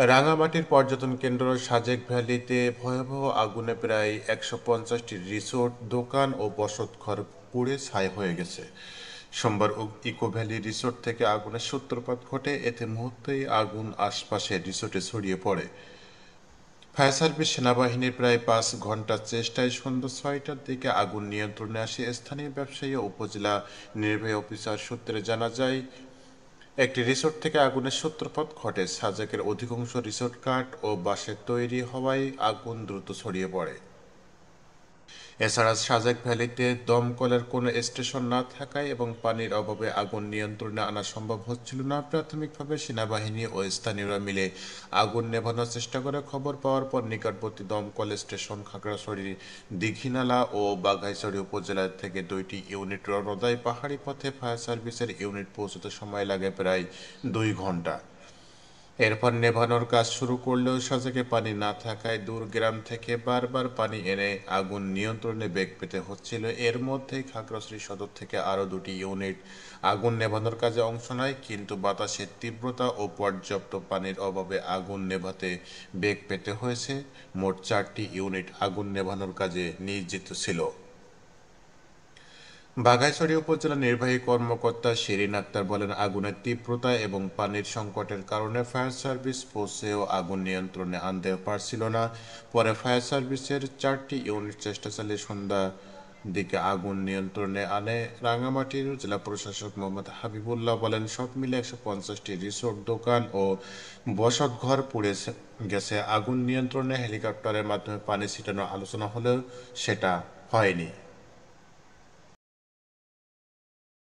রাঙামাটির পর্যটন কেন্দ্র সাজেক ভ্যালিতে ভয়াবহ আগুনে প্রায় ১৫০টি রিসোর্ট, দোকান ও বসতঘর পুড়ে ছাই হয়ে গেছে। সোমবার ইকো ভ্যালি রিসোর্ট থেকে আগুনের সূত্রপাত ঘটে, এতে মুহূর্তেই আগুন আশপাশের রিসোর্টে ছড়িয়ে পড়ে। ফায়ার সার্ভিস সেনাবাহিনীর প্রায় ৫ ঘন্টার চেষ্টায় সন্ধ্যা ৬টার দিকে আগুন নিয়ন্ত্রণে আসে। স্থানীয় ব্যবসায়ী ও উপজেলা নির্বাহী অফিসার সূত্রে জানা যায়, একটি রিসোর্ট থেকে আগুনের সূত্রপাত ঘটে। সাজেকের অধিকাংশ রিসোর্ট কাঠ ও বাঁশের তৈরি হওয়ায় আগুন দ্রুত ছড়িয়ে পড়ে। এছাড়া সাজেক ভ্যালিতে দমকলের কোনো স্টেশন না থাকায় এবং পানির অভাবে আগুন নিয়ন্ত্রণে আনা সম্ভব হচ্ছিল না। প্রাথমিকভাবে সেনাবাহিনী ও স্থানীয়রা মিলে আগুন নেভানোর চেষ্টা করে। খবর পাওয়ার পর নিকটবর্তী দমকল স্টেশন, খাগড়াছড়ি, দীঘিনালা ও বাঘাইছড়ি উপজেলা থেকে ২টি ইউনিট রওনা দেয়। পাহাড়ি পথে ফায়ার সার্ভিসের ইউনিট পৌঁছতে সময় লাগে প্রায় ২ ঘন্টা। এরপর নেভানোর কাজ শুরু করলেও সাজেকে পানি না থাকায় দূর গ্রাম থেকে বারবার পানি এনে আগুন নিয়ন্ত্রণে বেগ পেতে হচ্ছিল। এর মধ্যেই খাগড়াছড়ি সদর থেকে আরও ২টি ইউনিট আগুন নেভানোর কাজে অংশ নেয়, কিন্তু বাতাসের তীব্রতা ও পর্যাপ্ত পানির অভাবে আগুন নেভাতে বেগ পেতে হয়েছে। মোট ৪টি ইউনিট আগুন নেভানোর কাজে নিয়োজিত ছিল। বাঘাইছড়ি উপজেলা নির্বাহী কর্মকর্তা শিরিন আক্তার বলেন, আগুনের তীব্রতা এবং পানির সংকটের কারণে ফায়ার সার্ভিস পৌঁছেও আগুন নিয়ন্ত্রণে আনতে পারছিল না। পরে ফায়ার সার্ভিসের ৪টি ইউনিট চেষ্টা চালিয়ে সন্ধ্যার দিকে আগুন নিয়ন্ত্রণে আনে। রাঙামাটির জেলা প্রশাসক মোহাম্মদ হাবিবুল্লাহ বলেন, সব মিলে ১৫০টি রিসোর্ট, দোকান ও বসতঘর পুড়ে গেছে। আগুন নিয়ন্ত্রণে হেলিকপ্টারের মাধ্যমে পানি ছিটানোর আলোচনা হলেও সেটা হয়নি।